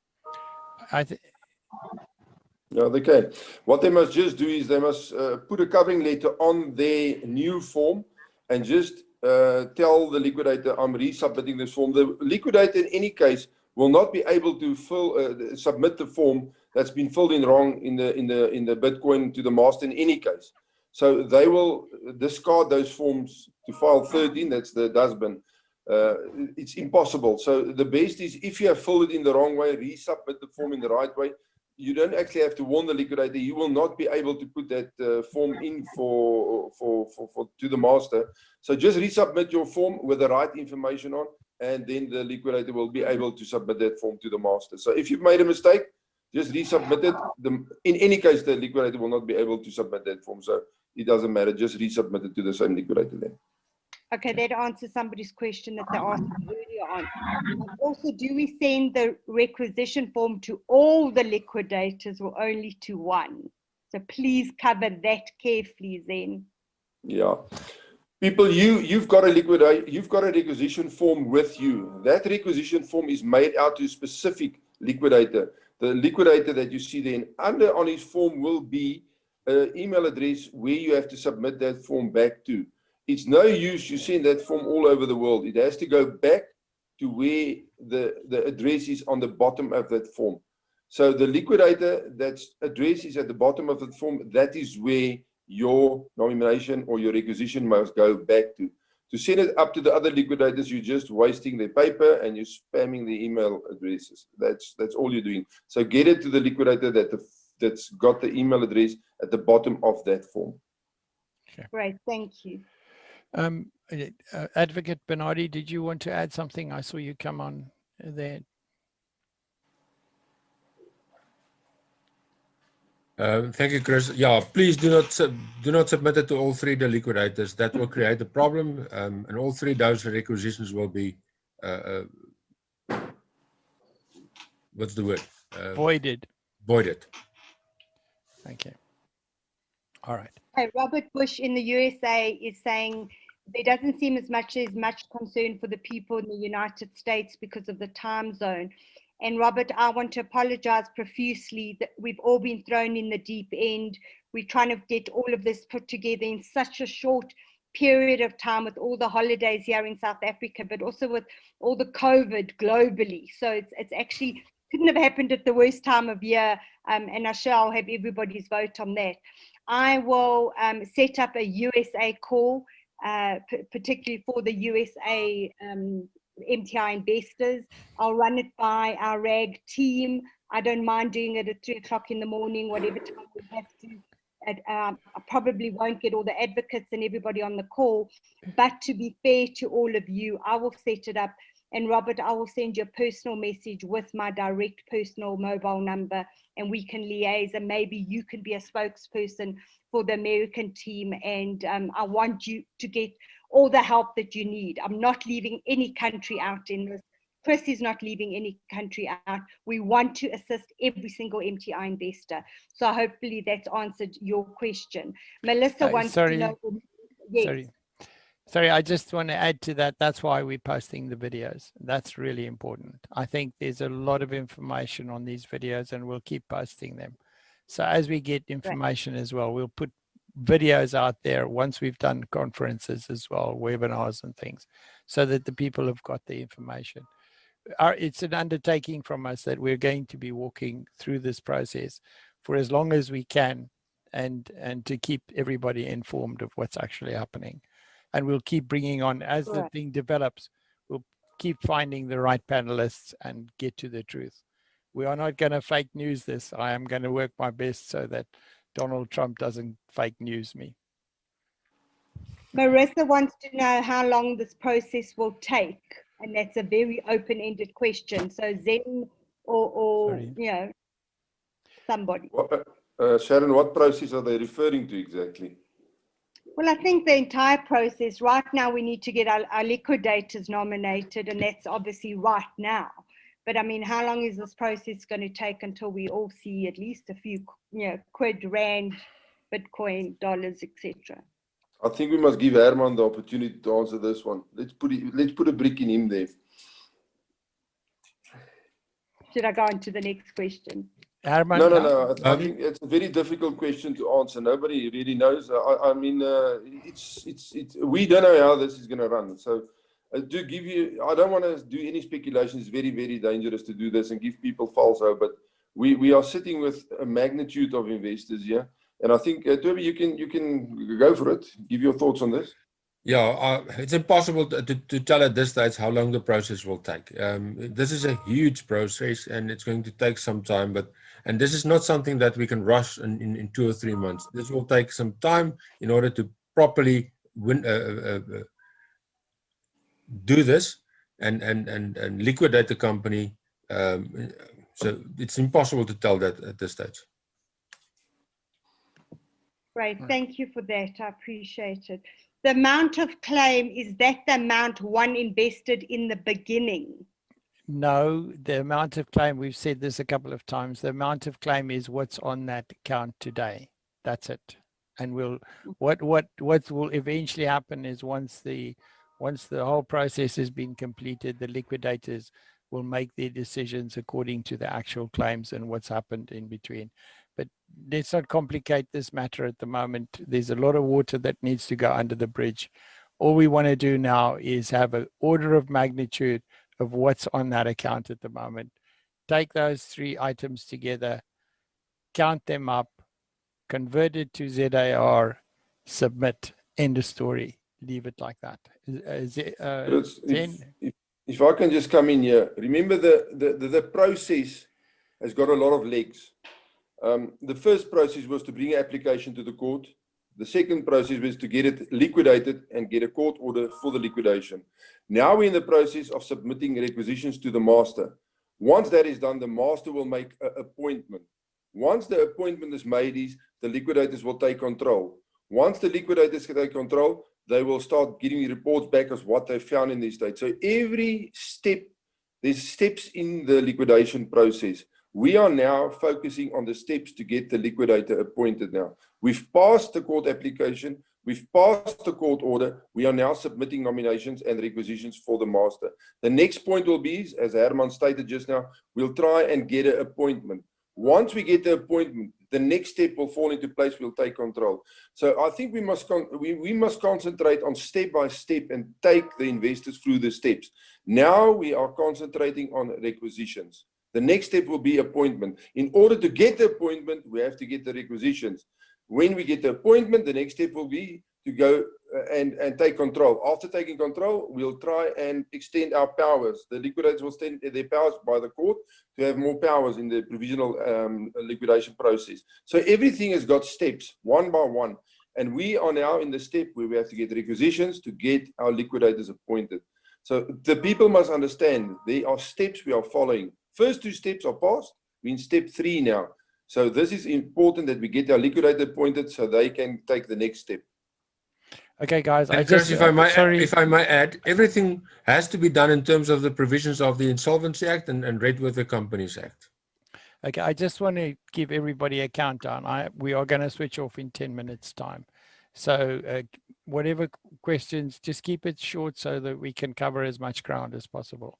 Speaker 3: Yeah, they can. What they must just do is they must put a covering letter on their new form and just tell the liquidator, I'm resubmitting this form. The liquidator, in any case, will not be able to submit the form that's been filled in wrong in the Bitcoin to the master in any case. So they will discard those forms to file 13. That's the dustbin. It's impossible. So the best is, if you have filled it in the wrong way, resubmit the form in the right way. You don't actually have to warn the liquidator. You will not be able to put that form in to the master. So just resubmit your form with the right information on, and then the liquidator will be able to submit that form to the master. So if you've made a mistake, just resubmit it. In any case, the liquidator will not be able to submit that form. So it doesn't matter. Just resubmit it to the same liquidator then.
Speaker 7: Okay, that answers somebody's question that they asked earlier on. Also, do we send the requisition form to all the liquidators or only to one? So please cover that carefully then.
Speaker 3: Yeah. People, you've got a requisition form with you. That requisition form is made out to a specific liquidator. The liquidator that you see then under on his form will be an email address where you have to submit that form back to. It's no use you send that form all over the world. It has to go back to where the address is on the bottom of that form. So the liquidator that's address is at the bottom of the form, that is where your nomination or your requisition must go back to. To send it up to the other liquidators, you're just wasting their paper and you're spamming the email addresses. That's all you're doing. So get it to the liquidator that's got the email address at the bottom of that form.
Speaker 1: Okay.
Speaker 7: Great, thank you.
Speaker 1: Advocate Bernardi, did you want to add something? I saw you come on there.
Speaker 5: Thank you, Chris. Yeah, please do not submit it to all 3 the liquidators. That will create a problem, and all 3 those requisitions will be what's the word?
Speaker 7: Voided.
Speaker 1: Okay. All right.
Speaker 7: Hey, Robert Bush in the USA is saying there doesn't seem as much concern for the people in the United States because of the time zone. And Robert, I want to apologize profusely that we've all been thrown in the deep end. We're trying to get all of this put together in such a short period of time with all the holidays here in South Africa, but also with all the COVID globally. So it's actually couldn't have happened at the worst time of year. And I shall have everybody's vote on that. I will set up a USA call, particularly for the USA MTI investors. I'll run it by our RAG team. I don't mind doing it at 3 o'clock in the morning, whatever time we have to. I probably won't get all the advocates and everybody on the call, but to be fair to all of you, I will set it up. And Robert, I will send you a personal message with my direct personal mobile number, and we can liaise, and maybe you can be a spokesperson for the American team. And I want you to get all the help that you need. I'm not leaving any country out in this. Chris is not leaving any country out. We want to assist every single MTI investor. So hopefully that's answered your question. Melissa wants to know. Yes.
Speaker 1: Sorry, I just want to add to that. That's why we're posting the videos. That's really important. I think there's a lot of information on these videos and we'll keep posting them. So as we get information as well, we'll put videos out there once we've done conferences as well, webinars and things, so that the people have got the information. It's an undertaking from us that we're going to be walking through this process for as long as we can, and to keep everybody informed of what's actually happening. And we'll keep bringing on, as the thing develops, we'll keep finding the right panelists and get to the truth. We are not going to fake news this. I am going to work my best so that Donald Trump doesn't fake news me.
Speaker 7: Marissa wants to know how long this process will take. And that's a very open-ended question. So Zen or you know, somebody.
Speaker 3: Sharon, what process are they referring to exactly?
Speaker 7: Well, I think the entire process, right now we need to get our liquidators nominated, and that's obviously right now. But I mean, how long is this process going to take until we all see at least a few, you know, quid, rand, Bitcoin, dollars, etc.?
Speaker 3: I think we must give Herman the opportunity to answer this one. Let's put a brick in him there.
Speaker 7: Should I go on to the next question?
Speaker 1: Herman,
Speaker 3: no. I think it's a very difficult question to answer. Nobody really knows. I mean, we don't know how this is going to run. So to give you, I don't want to do any speculation. It's very, very dangerous to do this and give people false hope. But we are sitting with a magnitude of investors here. And I think, Toby, you can go for it. Give your thoughts on this.
Speaker 5: Yeah, it's impossible to tell at this stage how long the process will take. This is a huge process and it's going to take some time. And this is not something that we can rush in 2 or 3 months. This will take some time in order to properly do this and liquidate the company. So it's impossible to tell that at this stage.
Speaker 7: Great, thank you for that. I appreciate it. The amount of claim, is that the amount one invested in the beginning?
Speaker 1: No, the amount of claim, we've said this a couple of times, the amount of claim is what's on that account today. That's it. And what will eventually happen is once the whole process has been completed, the liquidators will make their decisions according to the actual claims and what's happened in between. But let's not complicate this matter at the moment. There's a lot of water that needs to go under the bridge. All we want to do now is have an order of magnitude of what's on that account at the moment. Take those 3 items together, count them up, convert it to ZAR, submit, end of story. Leave it like that.
Speaker 3: If I can just come in here, remember the process has got a lot of legs. The first process was to bring an application to the court. The second process was to get it liquidated and get a court order for the liquidation. Now we're in the process of submitting requisitions to the master. Once that is done, the master will make an appointment. Once the appointment is made, the liquidators will take control. Once the liquidators take control, they will start getting reports back as what they found in the estate. So every step, there's steps in the liquidation process. We are now focusing on the steps to get the liquidator appointed now. We've passed the court application. We've passed the court order. We are now submitting nominations and requisitions for the master. The next point will be, as Herman stated just now, we'll try and get an appointment. Once we get the appointment, the next step will fall into place. We'll take control. So I think we must concentrate on step by step and take the investors through the steps. Now we are concentrating on requisitions. The next step will be appointment. In order to get the appointment, we have to get the requisitions. When we get the appointment, the next step will be to go and take control. After taking control, we'll try and extend our powers. The liquidators will extend their powers by the court to have more powers in the provisional liquidation process. So everything has got steps, one by one. And we are now in the step where we have to get requisitions to get our liquidators appointed. So the people must understand there are steps we are following. First 2 steps are passed. We're in step 3 now. So this is important that we get our liquidator appointed so they can take the next step.
Speaker 1: Okay, guys, I
Speaker 5: And Chris,
Speaker 1: just,
Speaker 5: if I might add, everything has to be done in terms of the provisions of the Insolvency Act and read with the Companies Act.
Speaker 1: Okay, I just want to give everybody a countdown. We are going to switch off in 10 minutes time. So whatever questions, just keep it short so that we can cover as much ground as possible.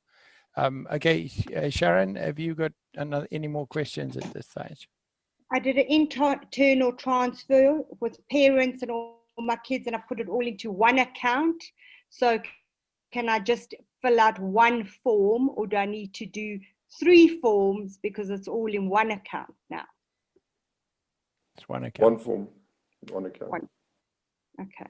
Speaker 1: Okay, Sharon, have you got any more questions at this stage?
Speaker 7: I did an internal transfer with parents and all my kids, and I put it all into one account. So can I just fill out one form, or do I need to do 3 forms because it's all in one account now?
Speaker 1: It's one account.
Speaker 3: One form, one account.
Speaker 7: One. Okay.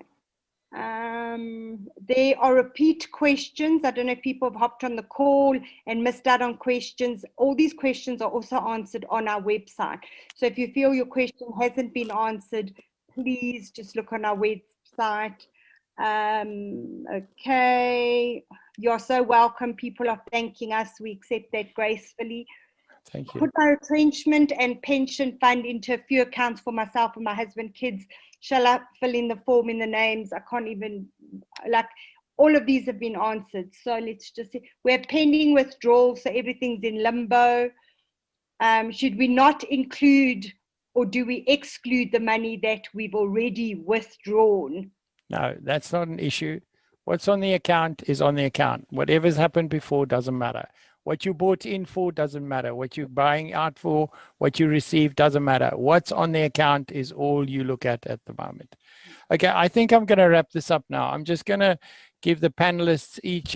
Speaker 7: There are repeat questions. I don't know if people have hopped on the call and missed out on questions. All these questions are also answered on our website. So if you feel your question hasn't been answered, please just look on our website. Okay. You're so welcome. People are thanking us. We accept that gracefully.
Speaker 1: Thank you.
Speaker 7: Put my retrenchment and pension fund into a few accounts for myself and my husband, kids. Shall I fill in the form in the names? I can't even, like, all of these have been answered. So let's just see. We're pending withdrawal, so everything's in limbo. Should we not include, or do we exclude the money that we've already withdrawn?
Speaker 1: No, that's not an issue. What's on the account is on the account. Whatever's happened before doesn't matter. What you bought in for doesn't matter. What you're buying out for, what you receive doesn't matter. What's on the account is all you look at the moment. Okay, I think I'm going to wrap this up now. I'm just going to give the panelists each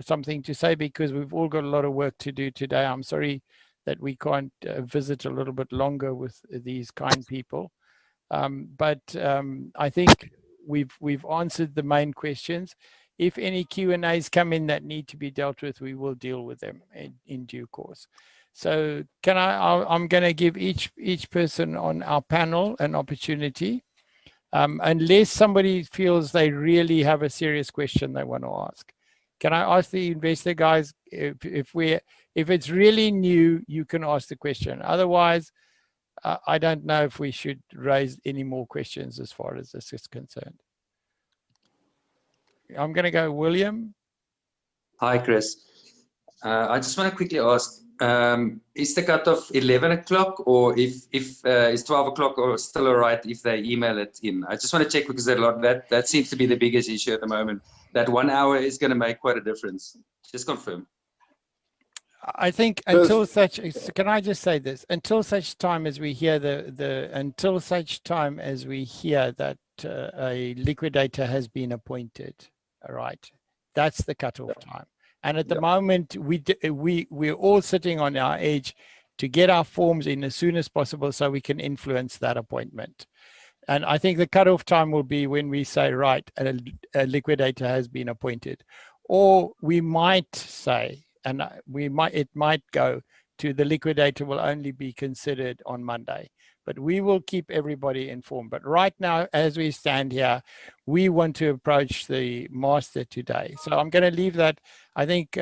Speaker 1: something to say because we've all got a lot of work to do today. I'm sorry that we can't visit a little bit longer with these kind people. But I think we've answered the main questions. If any Q&As come in that need to be dealt with, we will deal with them in due course. So I'm going to give each person on our panel an opportunity, unless somebody feels they really have a serious question they want to ask. Can I ask the investor guys, if it's really new, you can ask the question. Otherwise, I don't know if we should raise any more questions as far as this is concerned. I'm going to go William.
Speaker 8: Hi, Chris. I just want to quickly ask, is the cutoff 11 o'clock, or if is 12 o'clock or still all right if they email it in? I just want to check because that seems to be the biggest issue at the moment. That 1 hour is going to make quite a difference. Just confirm.
Speaker 1: I think until such, can I just say this? Until such time as we hear until such time as we hear that a liquidator has been appointed, all right, that's the cutoff time. And at the moment, we're all sitting on our edge to get our forms in as soon as possible so we can influence that appointment. And I think the cutoff time will be when we say, right, a liquidator has been appointed. Or we might say, and it might go to the liquidator will only be considered on Monday. But we will keep everybody informed. But right now, as we stand here, we want to approach the master today. So I'm going to leave that. I think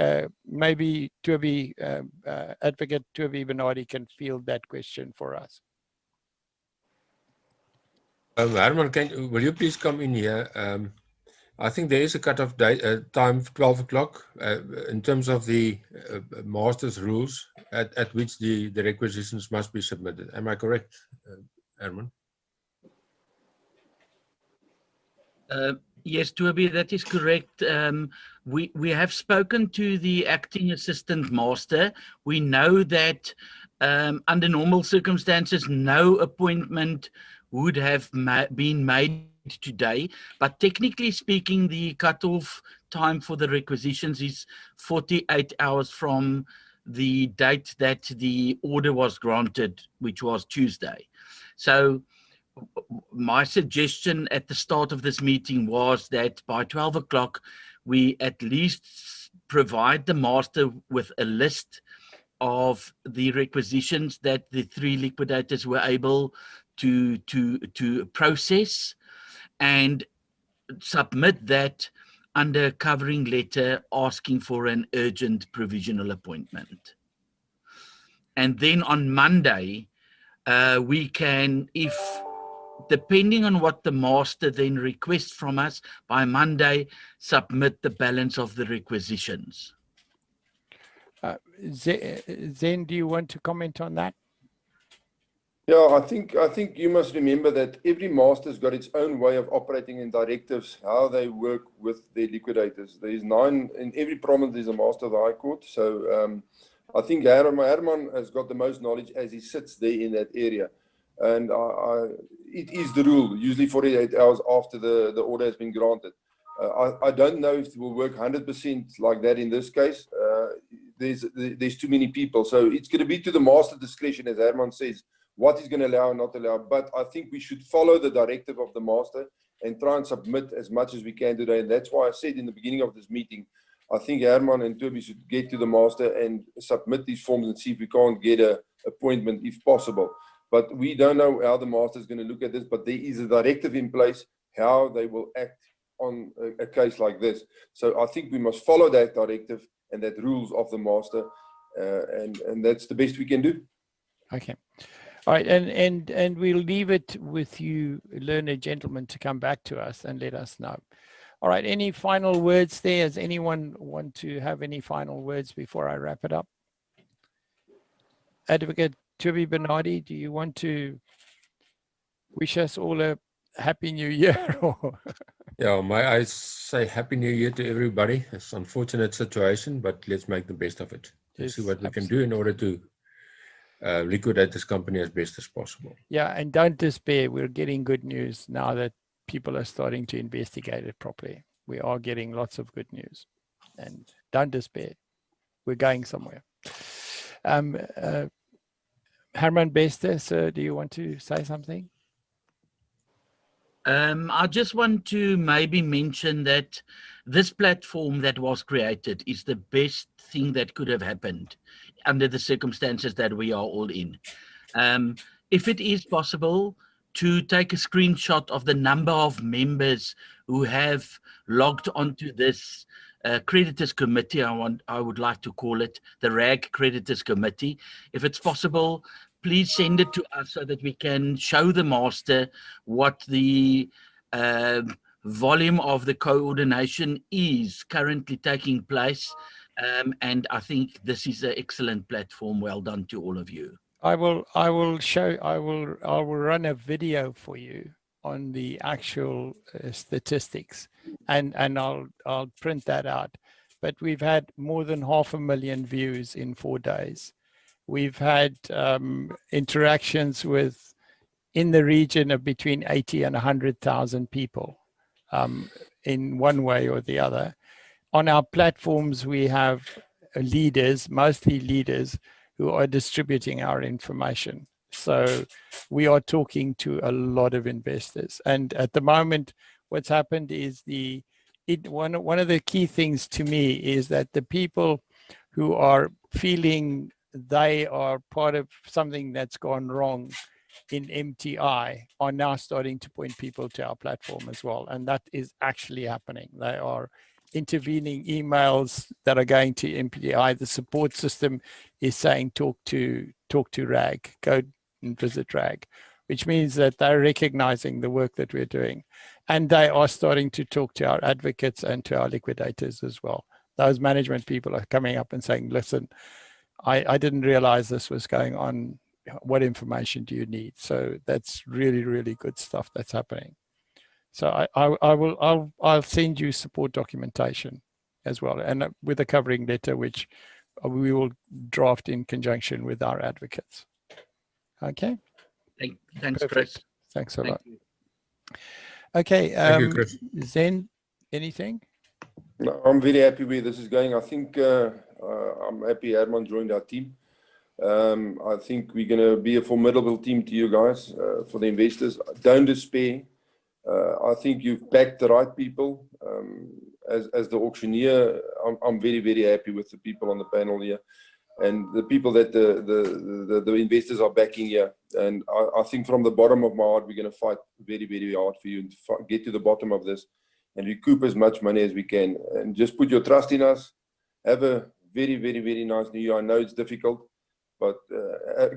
Speaker 1: maybe Advocate Tuavi Bernardi can field that question for us.
Speaker 5: Herman, will you please come in here? I think there is a cutoff time, 12 o'clock, in terms of the master's rules at which the requisitions must be submitted. Am I correct, Herman?
Speaker 4: Yes, Toby, that is correct. We have spoken to the acting assistant master. We know that under normal circumstances, no appointment would have been made today, but technically speaking, the cutoff time for the requisitions is 48 hours from the date that the order was granted, which was Tuesday. So my suggestion at the start of this meeting was that by 12 o'clock, we at least provide the master with a list of the requisitions that the 3 liquidators were able to process, and submit that under covering letter asking for an urgent provisional appointment. And then on Monday, we can, if depending on what the master then requests from us, by Monday, submit the balance of the requisitions.
Speaker 1: Zen, do you want to comment on that?
Speaker 3: Yeah, I think you must remember that every master's got its own way of operating and directives, how they work with their liquidators. There's 9 in every province. There's a master of the High Court. So I think Herman has got the most knowledge as he sits there in that area, and it is the rule. Usually 48 hours after the order has been granted. I don't know if it will work 100% like that in this case. There's too many people, so it's going to be to the master discretion, as Herman says, what is going to allow and not allow. But I think we should follow the directive of the master and try and submit as much as we can today. And that's why I said in the beginning of this meeting, I think Herman and Toby should get to the master and submit these forms and see if we can't get an appointment if possible. But we don't know how the master is going to look at this, but there is a directive in place how they will act on a case like this. So I think we must follow that directive and that rules of the master, and that's the best we can do.
Speaker 1: Okay. All right, and we'll leave it with you, learned gentlemen, to come back to us and let us know. All right, any final words there? Does anyone want to have any final words before I wrap it up? Advocate Toby Bernardi, do you want to wish us all a Happy New Year?
Speaker 5: Yeah, I say Happy New Year to everybody. It's an unfortunate situation, but let's make the best of it. Let's see what we can do in order to liquidate this company as best as possible.
Speaker 1: Yeah, and don't despair. We're getting good news now that people are starting to investigate it properly. We are getting lots of good news, and don't despair. We're going somewhere. Herman Bester, sir, do you want to say something?
Speaker 4: I just want to maybe mention that this platform that was created is the best thing that could have happened under the circumstances that we are all in. If it is possible to take a screenshot of the number of members who have logged onto this creditors committee, I would like to call it the RAG creditors committee. If it's possible, please send it to us so that we can show the master what the volume of the coordination is currently taking place. And I think this is an excellent platform. Well done to all of you.
Speaker 1: I will run a video for you on the actual statistics, and I'll print that out. But we've had more than 500,000 views in 4 days. We've had interactions with in the region of between 80 and 100,000 people in one way or the other. On our platforms, we have leaders, mostly leaders, who are distributing our information. So we are talking to a lot of investors. And at the moment, what's happened is one of the key things to me is that the people who are feeling they are part of something that's gone wrong in MTI are now starting to point people to our platform as well. And that is actually happening. They are intervening emails that are going to MTI. The support system is saying, talk to RAG, go and visit RAG, which means that they're recognizing the work that we're doing. And they are starting to talk to our advocates and to our liquidators as well. Those management people are coming up and saying, listen, I didn't realize this was going on. What information do you need? So that's really, really good stuff that's happening. So I'll send you support documentation as well, and with a covering letter, which we will draft in conjunction with our advocates. Okay.
Speaker 4: Thanks,
Speaker 1: Perfect.
Speaker 4: Chris.
Speaker 1: Thanks a lot.
Speaker 4: You.
Speaker 1: Okay.
Speaker 5: Thank you, Chris.
Speaker 1: Zen, anything?
Speaker 3: No, I'm very happy where this is going. I think I'm happy Herman joined our team. I think we're going to be a formidable team to you guys, for the investors. Don't despair. I think you've backed the right people. As the auctioneer, I'm very, very happy with the people on the panel here and the people that the investors are backing here. And I think from the bottom of my heart, we're going to fight very, very hard for you and get to the bottom of this and recoup as much money as we can. And just put your trust in us. Have a very, very, very nice new year. I know it's difficult, but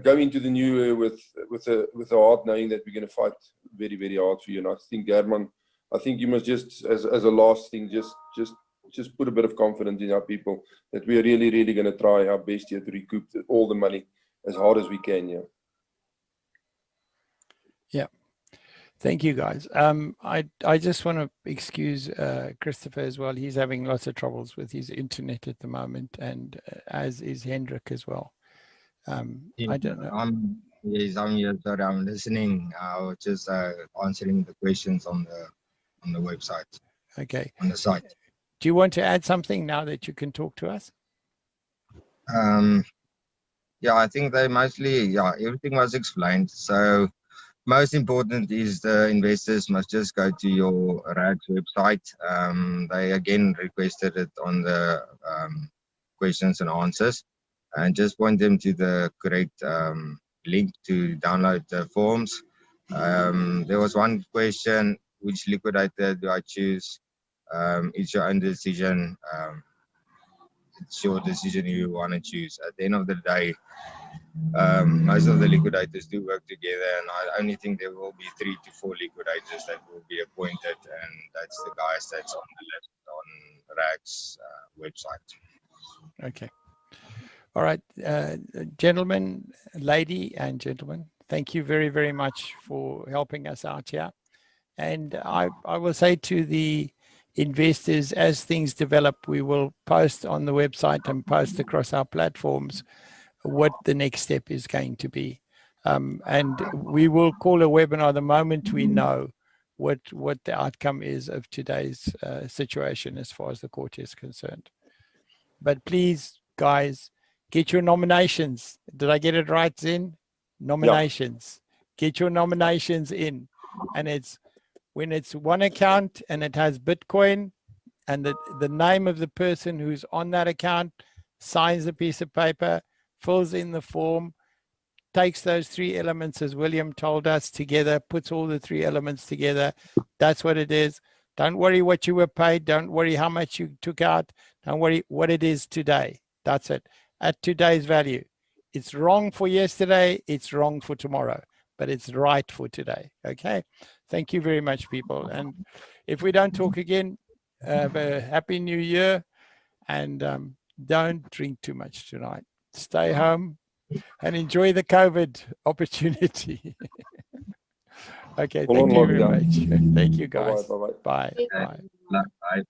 Speaker 3: go into the new year with a heart knowing that we're going to fight very, very hard for you. And I think, Herman, I think you must just, as a last thing, just put a bit of confidence in our people that we are really, really going to try our best here to recoup all the money as hard as we can. Yeah.
Speaker 1: Yeah. Thank you, guys. I just want to excuse Christopher as well. He's having lots of troubles with his internet at the moment, and as is Hendrik as well. I don't know.
Speaker 6: Yes, I'm here. Sorry, I'm listening. I was just answering the questions on the website.
Speaker 1: Okay.
Speaker 6: On the site.
Speaker 1: Do you want to add something now that you can talk to us?
Speaker 6: Yeah, I think they mostly, everything was explained. So most important is the investors must just go to your RAG's website. They again requested it on the questions and answers, and just point them to the correct link to download the forms. There was one question: which liquidator do I choose? It's your own decision. It's your decision who you want to choose. At the end of the day, most of the liquidators do work together, and I only think there will be 3 to 4 liquidators that will be appointed, and that's the guys that's on the list on RAG's website.
Speaker 1: Okay. All right, gentlemen, lady and gentlemen, thank you very, very much for helping us out here. And I will say to the investors, as things develop, we will post on the website and post across our platforms what the next step is going to be. And we will call a webinar the moment we know what the outcome is of today's situation as far as the court is concerned. But please, guys, get your nominations. Did I get it right, Zin? Nominations. Yeah. Get your nominations in. And it's when it's one account and it has Bitcoin, and the name of the person who's on that account signs a piece of paper, fills in the form, takes those 3 elements, as William told us, together, puts all the 3 elements together. That's what it is. Don't worry what you were paid. Don't worry how much you took out. Don't worry what it is today. That's it. At today's value. It's wrong for yesterday. It's wrong for tomorrow, but it's right for today. Okay. Thank you very much, people. And if we don't talk again, have a happy new year, and don't drink too much tonight. Stay home and enjoy the COVID opportunity. Okay. Thank you very much. Thank you, guys.
Speaker 3: Bye-bye.
Speaker 1: Bye. Bye.
Speaker 6: Bye.